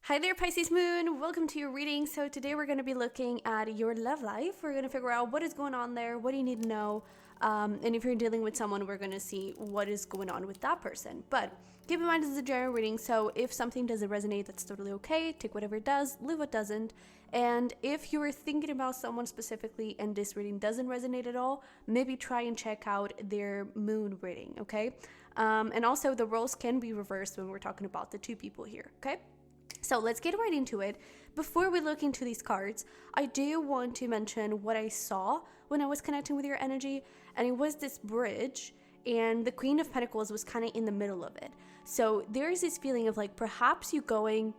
Hi there, Pisces Moon. Welcome to your reading. So today we're going to be looking at your love life. We're going to figure out what is going on there, what do you need to know, and if you're dealing with someone, we're going to see what is going on with that person. But keep in mind, this is a general reading, so if something doesn't resonate, that's totally okay. Take whatever it does, leave what doesn't. And if you were thinking about someone specifically and this reading doesn't resonate at all, maybe try and check out their moon reading, okay? And also, the roles can be reversed when we're talking about the two people here, okay? So let's get right into it. Before we look into these cards, I do want to mention what I saw when I was connecting with your energy, and it was this bridge, and the Queen of Pentacles was kind of in the middle of it. So there's this feeling of like perhaps you going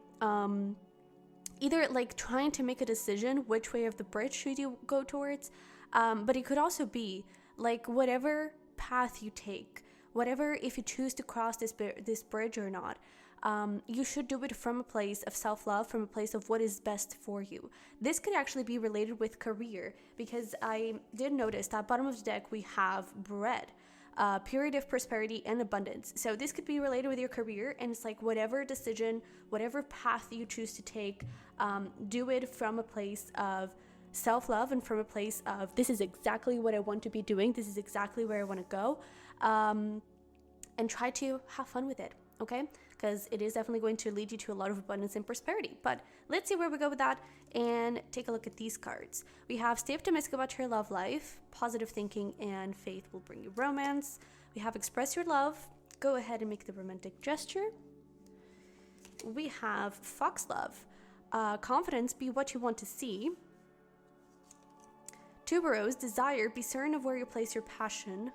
either like trying to make a decision which way of the bridge should you go towards, but it could also be like whatever path you take, whatever, if you choose to cross this bridge or not, you should do it from a place of self-love, from a place of what is best for you. This could actually be related with career, because I did notice that bottom of the deck we have bread, period of prosperity and abundance. So this could be related with your career, and it's like whatever decision, whatever path you choose to take, do it from a place of self-love and from a place of this is exactly what I want to be doing, this is exactly where I want to go, and try to have fun with it, okay? Because it is definitely going to lead you to a lot of abundance and prosperity. But let's see where we go with that and take a look at these cards. We have stay optimistic about your love life, positive thinking and faith will bring you romance. We have express your love, go ahead and make the romantic gesture. We have fox love, confidence, be what you want to see. Tuberose, desire, be certain of where you place your passion.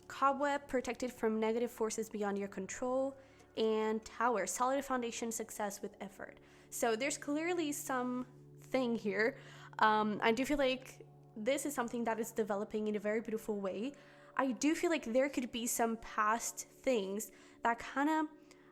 Cobweb, protected from negative forces beyond your control. And Tower, solid foundation, success with effort. So there's clearly something here. I do feel like this is something that is developing in a very beautiful way. I do feel like there could be some past things that kind of,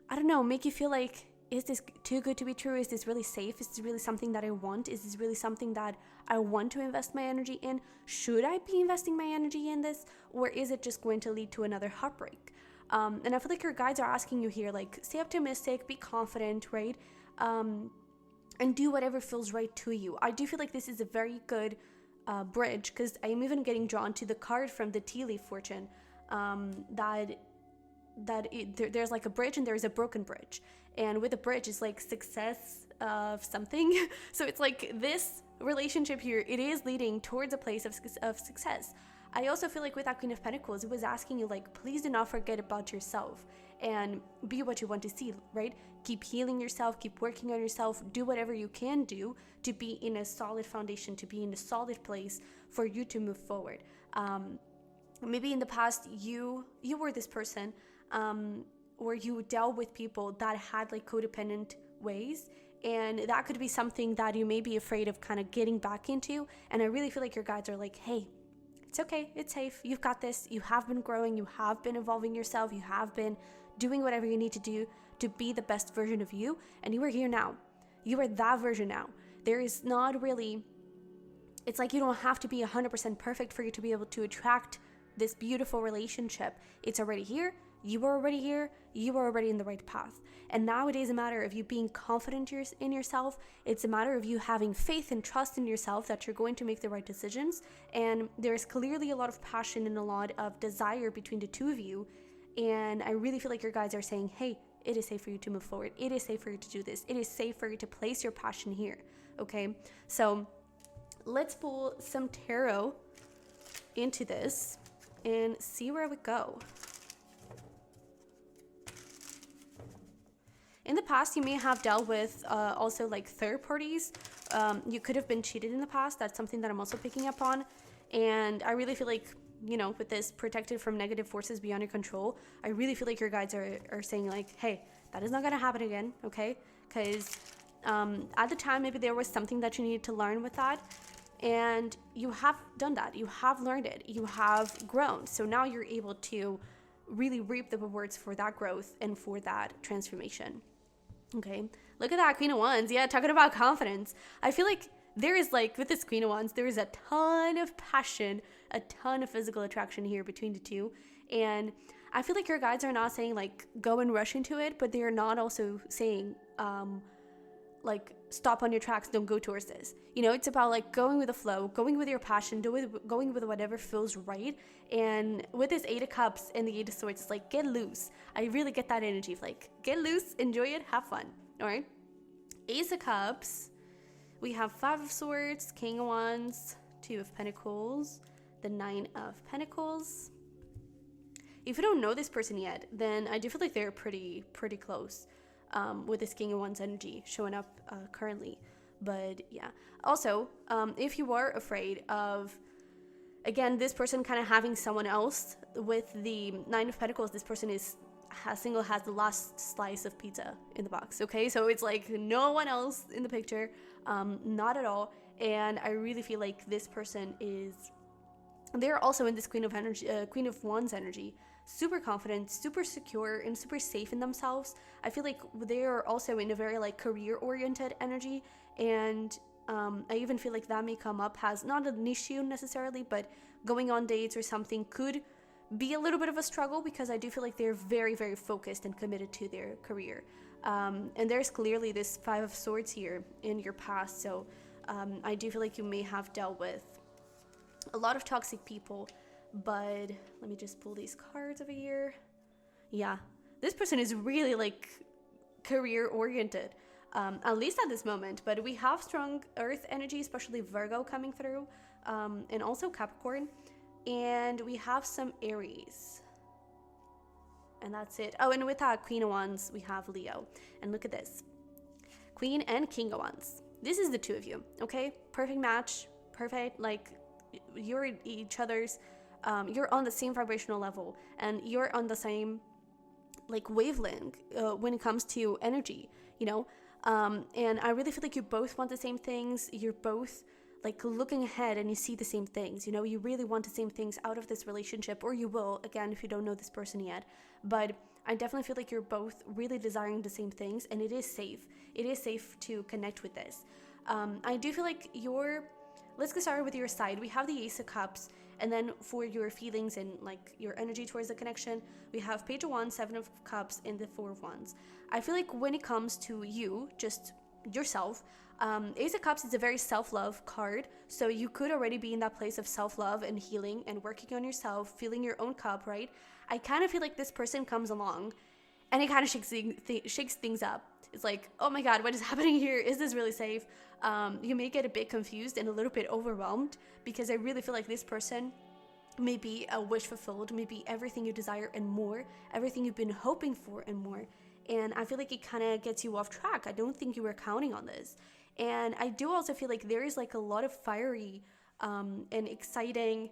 I don't know, make you feel like, is this too good to be true? Is this really safe? Is this really something that I want? Is this really something that I want to invest my energy in? Should I be investing my energy in this? Or is it just going to lead to another heartbreak? And I feel like your guides are asking you here, like, stay optimistic, be confident, right? And do whatever feels right to you. I do feel like this is a very good bridge, because I'm even getting drawn to the card from the tea leaf fortune, there's like a bridge and there's a broken bridge. And with a bridge, it's like success of something. So it's like this relationship here, it is leading towards a place of success. I also feel like with that Queen of Pentacles, it was asking you, like, please do not forget about yourself and be what you want to see, right? Keep healing yourself, keep working on yourself, do whatever you can do to be in a solid foundation, to be in a solid place for you to move forward. Maybe in the past, you were this person, or you dealt with people that had like codependent ways, and that could be something that you may be afraid of kind of getting back into. And I really feel like your guides are like, hey, it's okay, it's safe, you've got this, you have been growing, you have been evolving yourself, you have been doing whatever you need to do to be the best version of you, and you are here now. You are that version now. There is not really, it's like you don't have to be 100% perfect for you to be able to attract this beautiful relationship. It's already here. You are already here. You are already in the right path. And now it is a matter of you being confident in yourself. It's a matter of you having faith and trust in yourself that you're going to make the right decisions. And there's clearly a lot of passion and a lot of desire between the two of you. And I really feel like your guides are saying, hey, it is safe for you to move forward. It is safe for you to do this. It is safe for you to place your passion here. Okay? So let's pull some tarot into this and see where we go. In the past, you may have dealt with also like third parties. You could have been cheated in the past. That's something that I'm also picking up on. And I really feel like, you know, with this protected from negative forces beyond your control, I really feel like your guides are saying like, hey, that is not going to happen again, okay? Because at the time, maybe there was something that you needed to learn with that. And you have done that. You have learned it. You have grown. So now you're able to really reap the rewards for that growth and for that transformation. Okay, look at that Queen of Wands. Yeah, talking about confidence. I feel like there is like, with this Queen of Wands, there is a ton of passion, a ton of physical attraction here between the two. And I feel like your guides are not saying like go and rush into it, but they're not also saying like stop on your tracks, don't go towards this. You know, it's about like going with the flow, going with your passion, going with whatever feels right. And with this Eight of Cups and the Eight of Swords, it's like get loose. I really get that energy of like get loose, enjoy it, have fun. All right. Ace of Cups, we have Five of Swords, King of Wands, Two of Pentacles, the Nine of Pentacles. If you don't know this person yet, then I do feel like they're pretty close with this King of Wands energy showing up currently. But yeah, also, if you are afraid of, again, this person kind of having someone else with the Nine of Pentacles, this person has the last slice of pizza in the box, okay? So it's like no one else in the picture, not at all. And I really feel like this person they're also in this Queen of Wands energy, super confident, super secure, and super safe in themselves. I feel like they're also in a very like career-oriented energy, and I even feel like that may come up as not an issue necessarily, but going on dates or something could be a little bit of a struggle, because I do feel like they're very focused and committed to their career. And there's clearly this Five of Swords here in your past, so I do feel like you may have dealt with a lot of toxic people. But let me just pull these cards over here. Yeah, this person is really like career oriented, at least at this moment. But we have strong earth energy, especially Virgo coming through, and also Capricorn. And we have some Aries. And that's it. Oh, and with that Queen of Wands, we have Leo. And look at this. Queen and King of Wands. This is the two of you, okay? Perfect match. Perfect. Like, you're each other's... you're on the same vibrational level. And you're on the same, like, wavelength when it comes to energy, you know? And I really feel like you both want the same things. You're both... like looking ahead, and you see the same things, you know, you really want the same things out of this relationship, or you will, again, if you don't know this person yet. But I definitely feel like you're both really desiring the same things, and it is safe to connect with this. I do feel like let's get started with your side. We have the Ace of Cups, and then for your feelings and like your energy towards the connection, we have Page of Wands, Seven of Cups, and the Four of Wands. I feel like when it comes to you, just yourself, Ace of Cups is a very self-love card, so you could already be in that place of self-love and healing and working on yourself, filling your own cup, right? I kind of feel like this person comes along and it kind of shakes things up. It's like, oh my god, what is happening here? Is this really safe? You may get a bit confused and a little bit overwhelmed, because I really feel like this person may be a wish fulfilled, may be everything you desire and more, everything you've been hoping for and more. And I feel like it kind of gets you off track. I don't think you were counting on this. And I do also feel like there is like a lot of fiery and exciting,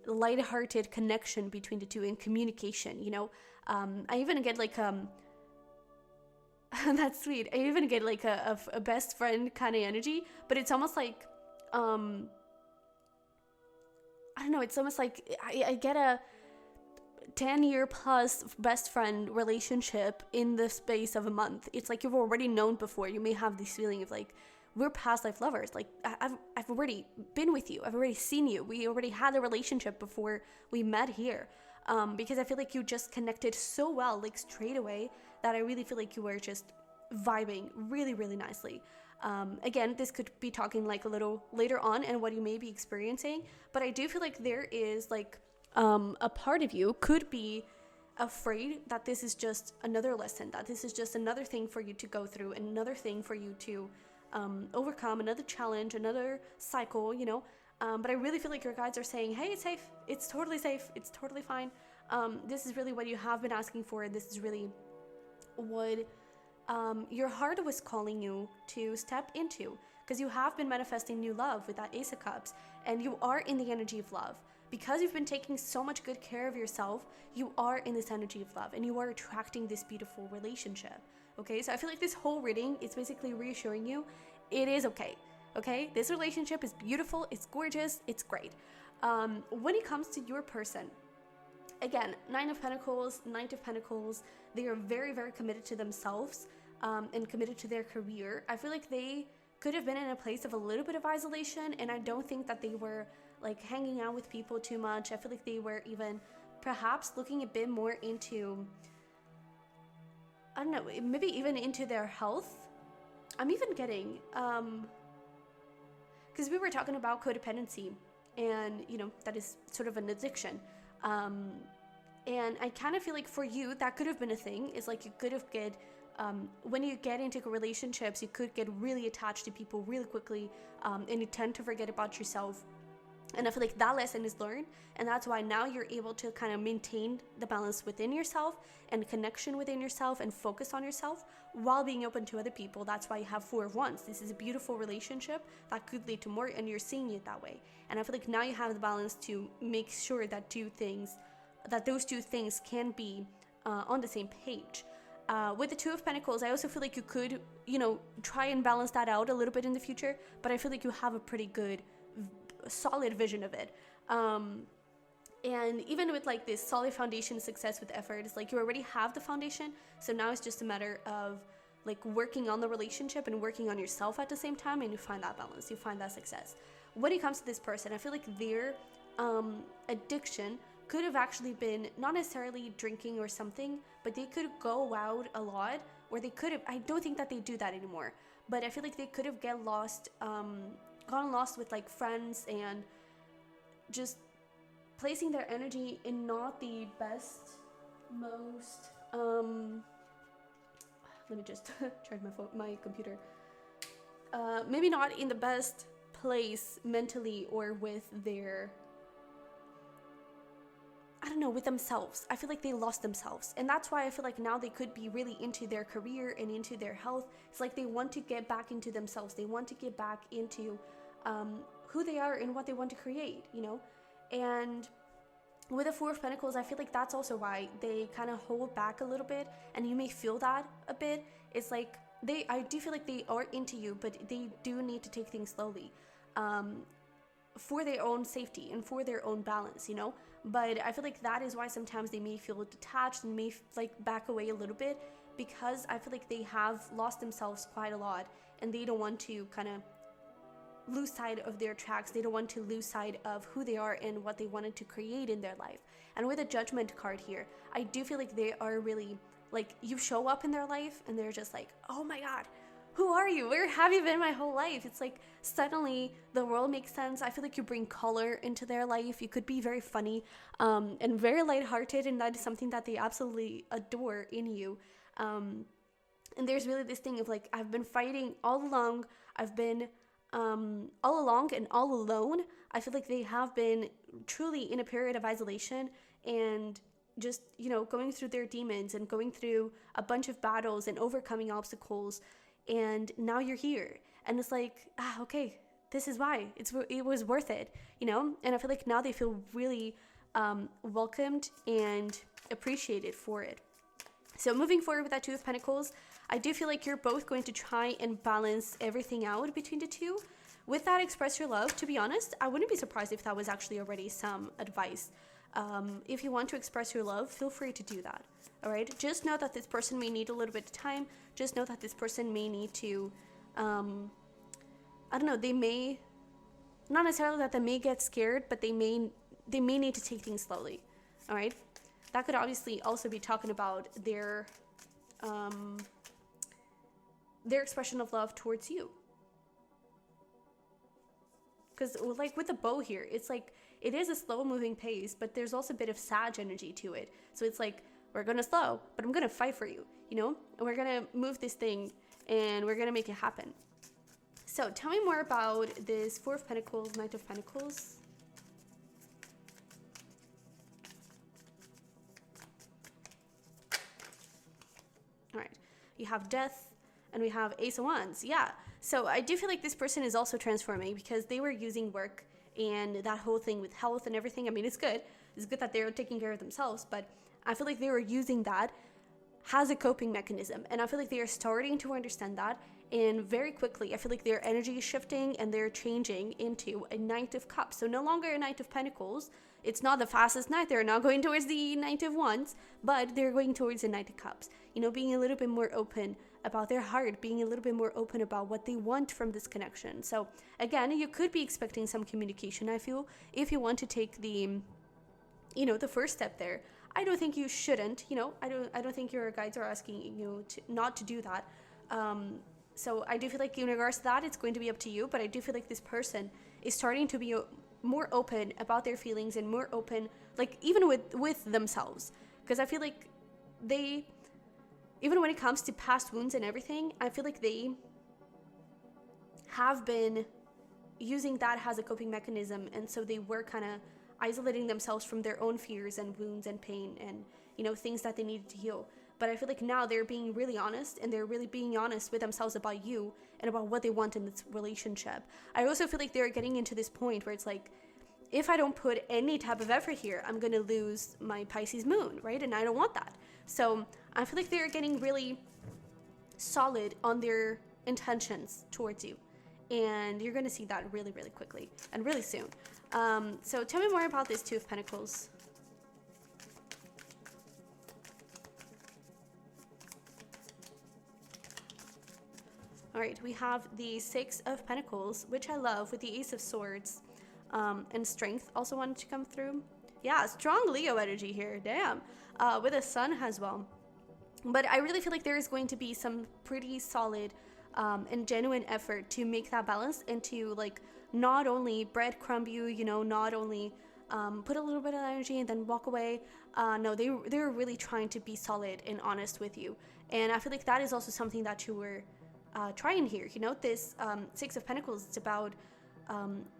lighthearted connection between the two, and communication, you know. I even get like that's sweet. I even get like a best friend kind of energy, but it's almost like I don't know, it's almost like I get a 10-year plus best friend relationship in the space of a month. It's like you've already known before. You may have this feeling of like, we're past life lovers. Like I've already been with you. I've already seen you. We already had a relationship before we met here. Because I feel like you just connected so well, like straight away, that I really feel like you were just vibing really nicely. Again, this could be talking like a little later on and what you may be experiencing, but I do feel like there is like a part of you could be afraid that this is just another lesson, that this is just another thing for you to go through, another thing for you to overcome, another challenge, another cycle, you know. But I really feel like your guides are saying, hey, it's safe, it's totally safe, it's totally fine. This is really what you have been asking for, and this is really what your heart was calling you to step into, because you have been manifesting new love with that Ace of Cups, and you are in the energy of love. Because you've been taking so much good care of yourself, you are in this energy of love, and you are attracting this beautiful relationship. Okay, so I feel like this whole reading is basically reassuring you it is okay. Okay, this relationship is beautiful, it's gorgeous, it's great. When it comes to your person, again, Nine of Pentacles, Knight of Pentacles, they are very committed to themselves and committed to their career. I feel like they could have been in a place of a little bit of isolation, and I don't think that they were like hanging out with people too much. I feel like they were even perhaps looking a bit more into, I don't know, maybe even into their health. I'm even getting, because we were talking about codependency, and that is sort of an addiction. And I kind of feel like for you, that could have been a thing. Is like you could have when you get into relationships, you could get really attached to people really quickly, and you tend to forget about yourself. And I feel like that lesson is learned, and that's why now you're able to kind of maintain the balance within yourself and connection within yourself and focus on yourself while being open to other people. That's why you have 4 of Wands. This is a beautiful relationship that could lead to more, and you're seeing it that way. And I feel like now you have the balance to make sure that those two things can be on the same page. With the 2 of Pentacles, I also feel like you could, try and balance that out a little bit in the future, but I feel like you have a pretty good solid vision of it, and even with like this solid foundation, success with effort, it's like you already have the foundation, so now it's just a matter of like working on the relationship and working on yourself at the same time, and you find that balance, you find that success. When it comes to this person, I feel like their addiction could have actually been not necessarily drinking or something, but they could go out a lot, or they could have, I don't think that they do that anymore, but I feel like they could have gotten lost with like friends and just placing their energy in not the best, most let me just charge my computer, maybe not in the best place mentally, or with their, I don't know, with themselves. I feel like they lost themselves, and that's why I feel like now they could be really into their career and into their health. It's like they want to get back into themselves, they want to get back into who they are and what they want to create, and with the 4 of Pentacles, I feel like that's also why they kind of hold back a little bit, and you may feel that a bit. It's like I do feel like they are into you, but they do need to take things slowly, for their own safety and for their own balance, but I feel like that is why sometimes they may feel detached and may like back away a little bit, because I feel like they have lost themselves quite a lot, and they don't want to kind of lose sight of their tracks. They don't want to lose sight of who they are and what they wanted to create in their life. And with the Judgment card here, I do feel like they are really like, you show up in their life and they're just like, oh my god, who are you? Where have you been my whole life? It's like suddenly the world makes sense. I feel like you bring color into their life. You could be very funny, and very lighthearted, and that is something that they absolutely adore in you. And there's really this thing of like, I've been fighting all along. I've been all along and all alone. I feel like they have been truly in a period of isolation, and just, going through their demons and going through a bunch of battles and overcoming obstacles. And now you're here, and it's like, okay, this is why it was worth it, and I feel like now they feel really welcomed and appreciated for it. So moving forward with that 2 of Pentacles, I do feel like you're both going to try and balance everything out between the 2. With that, express your love. To be honest, I wouldn't be surprised if that was actually already some advice. If you want to express your love, feel free to do that. All right. Just know that this person may need a little bit of time. Just know that this person may need to, I don't know, they may, not necessarily that they may get scared, but they may need to take things slowly. All right. That could obviously also be talking about their expression of love towards you. Because like with the bow here, it's like, it is a slow moving pace, but there's also a bit of Sag energy to it. So it's like, we're going to slow, but I'm going to fight for you, and we're going to move this thing and we're going to make it happen. So tell me more about this 4 of Pentacles, Knight of Pentacles. All right. You have Death and we have Ace of Wands. Yeah. So I do feel like this person is also transforming, because they were using work and that whole thing with health and everything. I mean, it's good. It's good that they're taking care of themselves, but I feel like they were using that as a coping mechanism. And I feel like they are starting to understand that. And very quickly, I feel like their energy is shifting and they're changing into a Knight of Cups. So no longer a Knight of Pentacles. It's not the fastest knight. They're not going towards the Knight of Wands, but they're going towards the Knight of Cups. Being a little bit more open about their heart, being a little bit more open about what they want from this connection. So again, you could be expecting some communication, I feel, if you want to take the the first step there. I don't think you shouldn't, I don't think your guides are asking you to not to do that. So I do feel like in regards to that, it's going to be up to you, but I do feel like this person is starting to be more open about their feelings and more open, like even with themselves. Because I feel like they, even when it comes to past wounds and everything, I feel like they have been using that as a coping mechanism, and so they were kind of isolating themselves from their own fears and wounds and pain and things that they needed to heal. But I feel like now they're being really honest, and they're really being honest with themselves about you and about what they want in this relationship. I also feel like they're getting into this point where it's like, if I don't put any type of effort here, I'm going to lose my Pisces moon, right? And I don't want that. So I feel like they're getting really solid on their intentions towards you. And you're going to see that really, really quickly and really soon. So tell me more about this Two of Pentacles. All right, we have the Six of Pentacles, which I love, with the Ace of Swords. And Strength also wanted to come through. Yeah, strong Leo energy here, damn. With a Sun as well. But I really feel like there is going to be some pretty solid and genuine effort to make that balance, and to like not only breadcrumb you, not only put a little bit of energy and then walk away. No, they're really trying to be solid and honest with you. And I feel like that is also something that you were trying here. This Six of Pentacles, it's about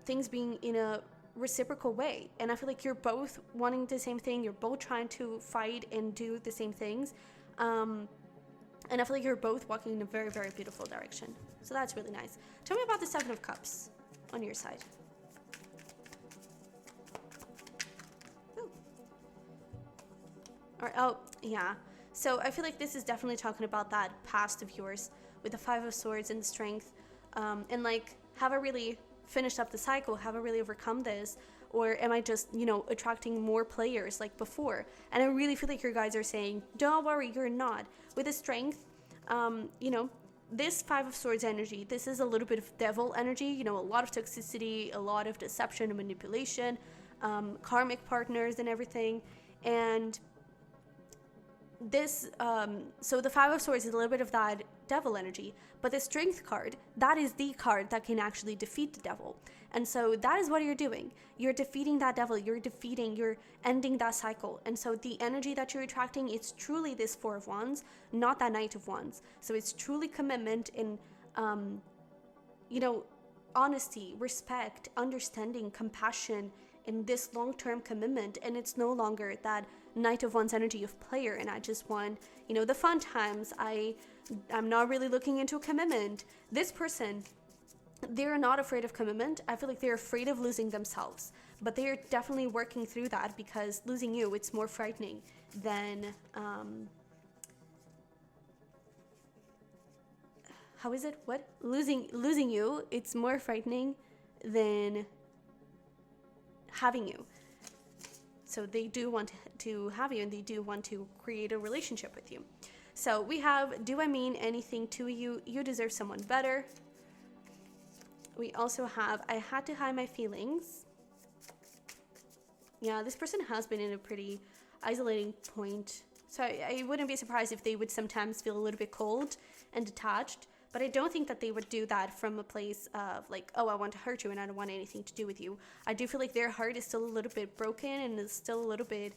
things being in a reciprocal way. And I feel like you're both wanting the same thing. You're both trying to fight and do the same things. And I feel like you're both walking in a very, very beautiful direction. So that's really nice. Tell me about the Seven of Cups on your side. Ooh. All right. Oh, yeah. So I feel like this is definitely talking about that past of yours with the Five of Swords and the Strength. And like, have I really finished up the cycle? Have I really overcome this? Or am I just, attracting more players like before? And I really feel like your guides are saying, don't worry, you're not. With the Strength, this Five of Swords energy, this is a little bit of devil energy, a lot of toxicity, a lot of deception and manipulation, karmic partners and everything. And this, so the Five of Swords is a little bit of that devil energy, but the Strength card, that is the card that can actually defeat the devil. And so that is what you're doing. You're defeating that devil. You're ending that cycle. And so the energy that you're attracting, it's truly this Four of Wands, not that Knight of Wands. So it's truly commitment in, honesty, respect, understanding, compassion, in this long-term commitment. And it's no longer that Knight of Wands energy of player, and I just want, the fun times. I'm not really looking into a commitment. This person, they're not afraid of commitment. I feel like they're afraid of losing themselves, but they're definitely working through that, because losing you, it's more frightening than, how is it? What? Losing you, it's more frightening than having you. So they do want to have you, and they do want to create a relationship with you. So we have, do I mean anything to you? You deserve someone better. We also have, I had to hide my feelings. Yeah, this person has been in a pretty isolating point. So I wouldn't be surprised if they would sometimes feel a little bit cold and detached. But I don't think that they would do that from a place of like, oh, I want to hurt you and I don't want anything to do with you. I do feel like their heart is still a little bit broken, and it's still a little bit,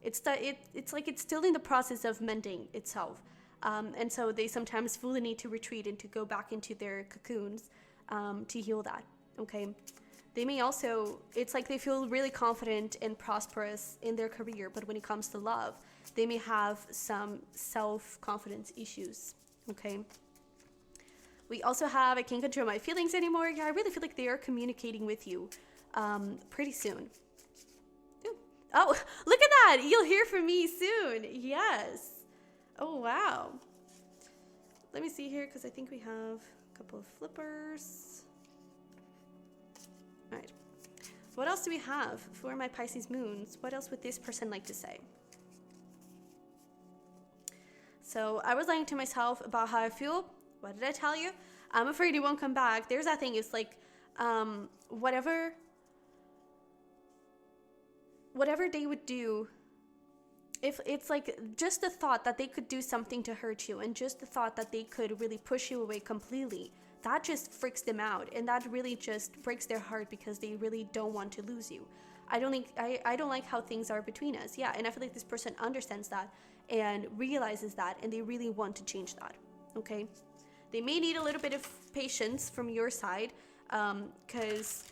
it's like it's still in the process of mending itself. And so they sometimes feel the need to retreat and to go back into their cocoons to heal that, okay? They may also, it's like they feel really confident and prosperous in their career, but when it comes to love, they may have some self-confidence issues, okay? We also have, I can't control my feelings anymore. Yeah, I really feel like they are communicating with you pretty soon. Ooh. Oh, look at that. You'll hear from me soon. Yes. Oh, wow. Let me see here, because I think we have a couple of flippers. All right. What else do we have for my Pisces moons? What else would this person like to say? So I was lying to myself about how I feel. What did I tell you? I'm afraid he won't come back. There's that thing. It's like, whatever whatever they would do, if it's like just the thought that they could do something to hurt you, and just the thought that they could really push you away completely, that just freaks them out, and that really just breaks their heart, because they really don't want to lose you. I don't like how things are between us. Yeah, and I feel like this person understands that and realizes that, and they really want to change that. Okay, they may need a little bit of patience from your side, because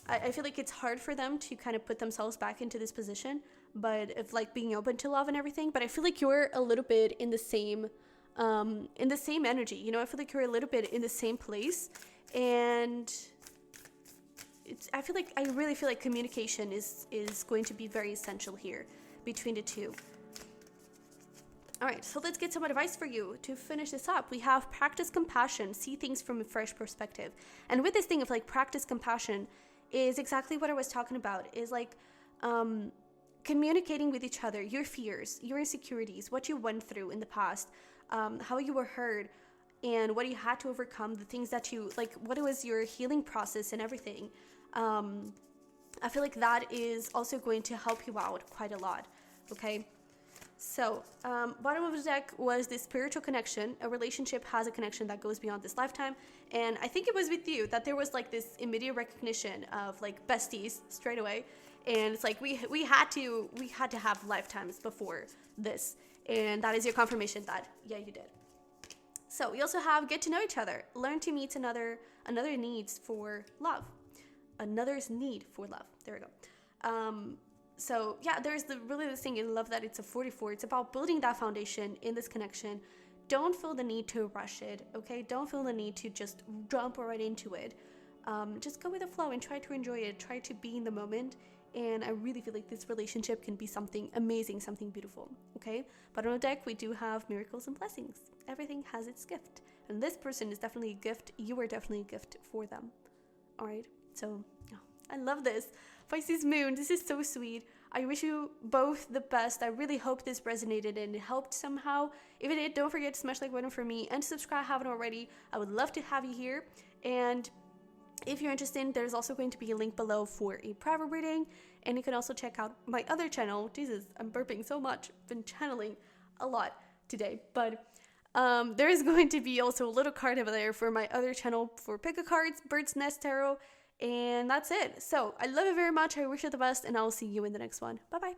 I feel like it's hard for them to kind of put themselves back into this position, but of like being open to love and everything. But I feel like you're a little bit in the same energy, you know. I feel like you're a little bit in the same place, and I really feel like communication is going to be very essential here between the two. All right, so let's get some advice for you to finish this up. We have practice compassion, see things from a fresh perspective. And with this thing of like practice compassion is exactly what I was talking about, is like communicating with each other, your fears, your insecurities, what you went through in the past, how you were hurt, and what you had to overcome, the things that you, like, what was your healing process and everything. I feel like that is also going to help you out quite a lot, okay? So, bottom of the deck was this spiritual connection. A relationship has a connection that goes beyond this lifetime. And I think it was with you that there was like this immediate recognition of like besties straight away. And it's like we had to have lifetimes before this. And that is your confirmation that, yeah, you did. So we also have get to know each other. Learn to meet another needs for love. Another's need for love. There we go. So yeah, there's this thing in love that it's a 44. It's about building that foundation in this connection. Don't feel the need to rush it, okay? Don't feel the need to just jump right into it. Just go with the flow and try to enjoy it. Try to be in the moment. And I really feel like this relationship can be something amazing, something beautiful, okay? But on the deck, we do have miracles and blessings. Everything has its gift. And this person is definitely a gift. You are definitely a gift for them, all right? So, oh, I love this. Pisces moon, this is so sweet. I wish you both the best. I really hope this resonated and helped somehow. If it did, don't forget to smash the like button for me and subscribe if you haven't already. I would love to have you here. And if you're interested, there's also going to be a link below for a private reading. And you can also check out my other channel. Jesus, I'm burping so much. I've been channeling a lot today. But there is going to be also a little card over there for my other channel for CCards, Bird's Nest Tarot. And that's it. So I love you very much. I wish you the best, and I'll see you in the next one. Bye-bye.